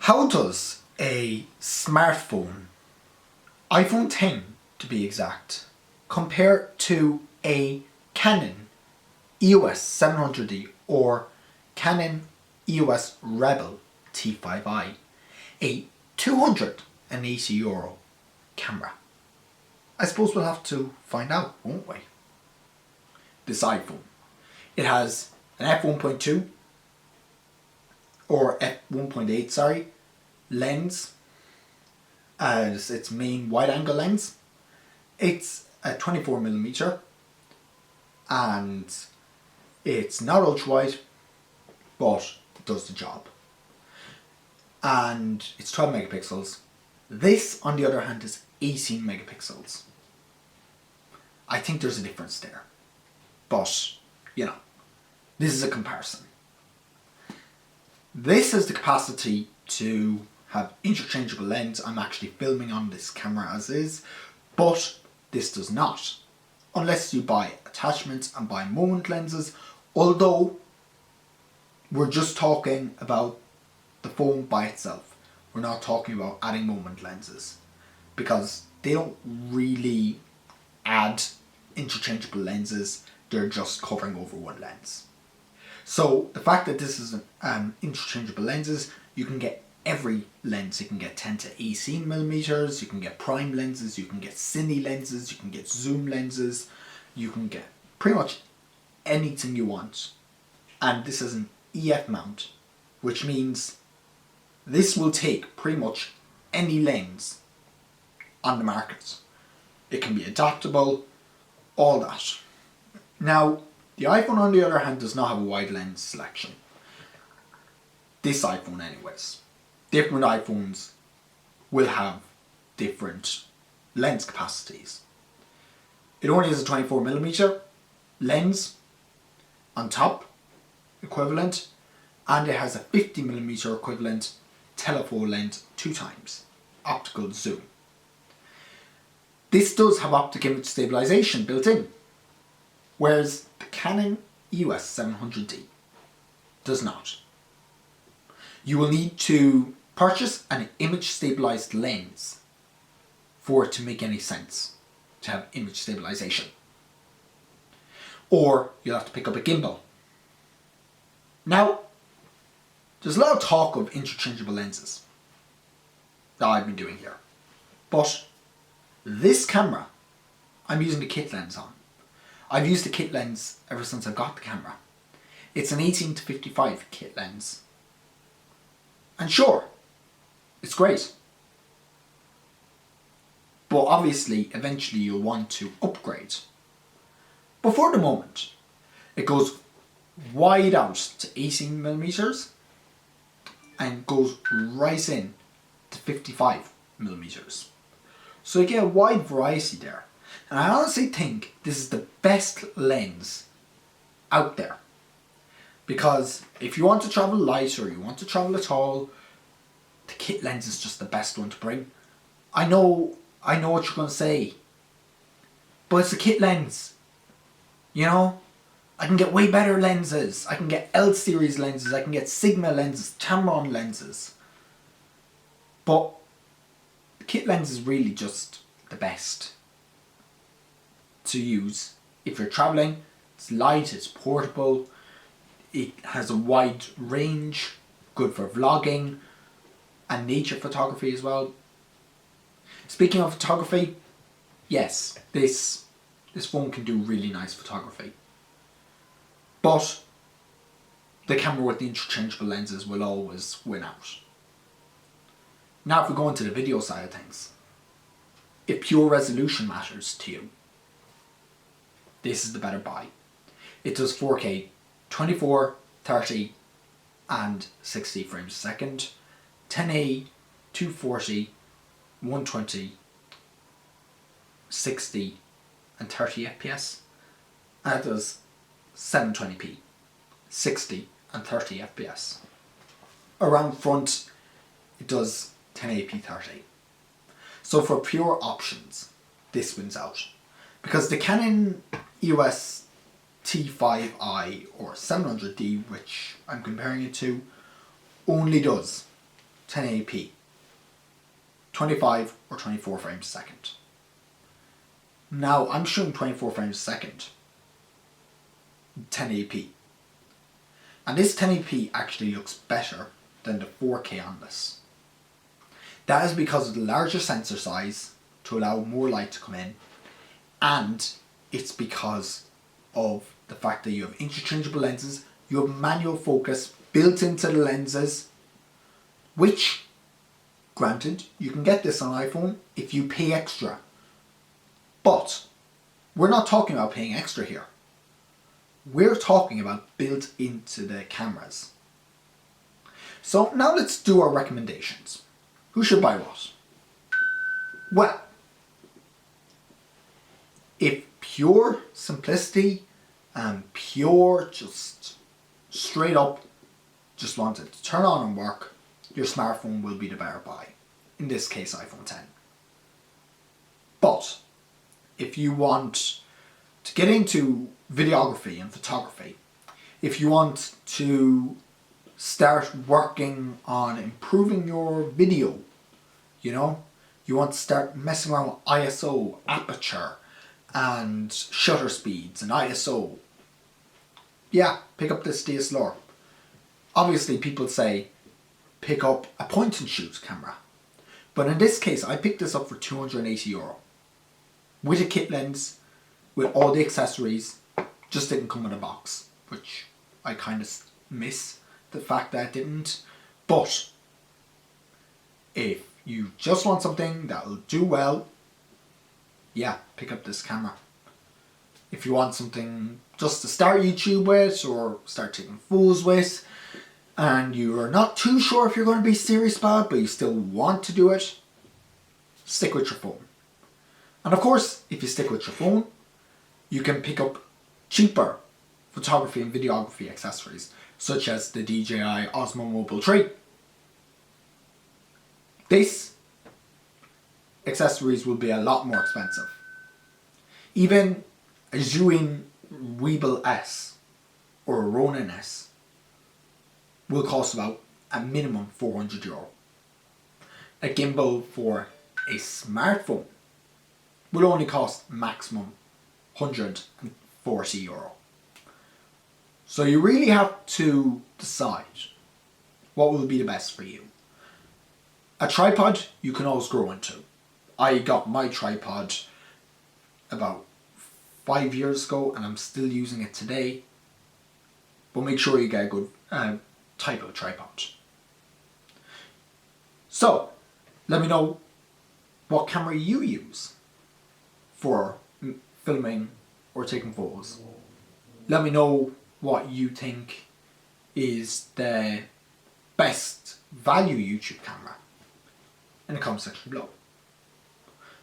How does a smartphone, iPhone 10 to be exact, compare to a Canon EOS 700D or Canon EOS Rebel T5i, a €280 camera? I suppose we'll have to find out, won't we? This iPhone, it has an f1.2 or f1.8, sorry, lens as its main wide angle lens. It's a 24mm and it's not ultra wide, but it does the job. And it's 12 megapixels. This, on the other hand, is 18 megapixels. I think there's a difference there, but you know, this is a comparison. This has the capacity to have interchangeable lens. I'm actually filming on this camera as is, but this does not, unless you buy attachments and buy moment lenses, although we're just talking about the phone by itself. We're not talking about adding moment lenses, because they don't really add interchangeable lenses, they're just covering over one lens. So the fact that this is interchangeable lenses, you can get every lens. You can get 10 to 18 millimeters, you can get prime lenses, you can get cine lenses, you can get zoom lenses, you can get pretty much anything you want. And this is an EF mount, which means this will take pretty much any lens on the market. It can be adaptable, all that. Now, the iPhone on the other hand does not have a wide lens selection. This iPhone anyways. Different iPhones will have different lens capacities. It only has a 24mm lens on top, equivalent, and it has a 50mm equivalent telephoto lens 2 times, optical zoom. This does have optic image stabilization built in, whereas the Canon EOS 700D does not. You will need to purchase an image stabilized lens for it to make any sense to have image stabilization. Or you'll have to pick up a gimbal. Now, there's a lot of talk of interchangeable lenses that I've been doing here, but this camera I'm using the kit lens on. I've used the kit lens ever since I got the camera. It's an 18 to 55 kit lens. And sure, it's great. But obviously, eventually you'll want to upgrade. But for the moment, it goes wide out to 18mm and goes right in to 55mm. So you get a wide variety there. And I honestly think this is the best lens out there. Because if you want to travel light or you want to travel at all, the kit lens is just the best one to bring. I know what you're going to say, but it's a kit lens. You know, I can get way better lenses. I can get L series lenses, I can get Sigma lenses, Tamron lenses. But the kit lens is really just the best to use if you're traveling. It's light, it's portable, it has a wide range, good for vlogging and nature photography as well. Speaking of photography, yes, this phone can do really nice photography. But the camera with the interchangeable lenses will always win out. Now if we go into the video side of things, if pure resolution matters to you, this is the better buy. It does 4K, 24, 30 and 60 frames a second, 1080, 240, 120, 60 and 30 FPS. And it does 720p, 60 and 30 FPS. Around front it does 1080p 30. So for pure options, this wins out. Because the Canon EOS T5i or 700D, which I'm comparing it to, only does 1080p, 25 or 24 frames a second. Now I'm shooting 24 frames a second, 1080p. And this 1080p actually looks better than the 4K on this. That is because of the larger sensor size to allow more light to come in, and it's because of the fact that you have interchangeable lenses, you have manual focus built into the lenses, which, granted, you can get this on iPhone if you pay extra. But we're not talking about paying extra here. We're talking about built into the cameras. So now let's do our recommendations. Who should buy what? Well, if pure simplicity and pure just straight up just want it to turn on and work, your smartphone will be the better buy. In this case, iPhone 10. But if you want to get into videography and photography, if you want to start working on improving your video, you want to start messing around with ISO, aperture, and shutter speeds and ISO, yeah, pick up this DSLR. Obviously people say pick up a point and shoot camera, but in this case I picked this up for €280 with a kit lens, with all the accessories. Just didn't come in a box, which I kind of miss the fact that it didn't. But if you just want something that'll do well, yeah, pick up this camera. If you want something just to start YouTube with or start taking photos with, and you are not too sure if you're going to be serious about it, but you still want to do it, stick with your phone. And of course, if you stick with your phone, you can pick up cheaper photography and videography accessories, such as the DJI Osmo Mobile 3. These accessories will be a lot more expensive. Even a Zhiyun Weebill S or a Ronin S will cost about a minimum €400. A gimbal for a smartphone will only cost maximum €140. So you really have to decide what will be the best for you. A tripod you can always grow into. I got my tripod about 5 years ago and I'm still using it today. But make sure you get a good type of tripod. So, let me know what camera you use for filming or taking photos. Let me know what you think is the best value YouTube camera in the comment section below.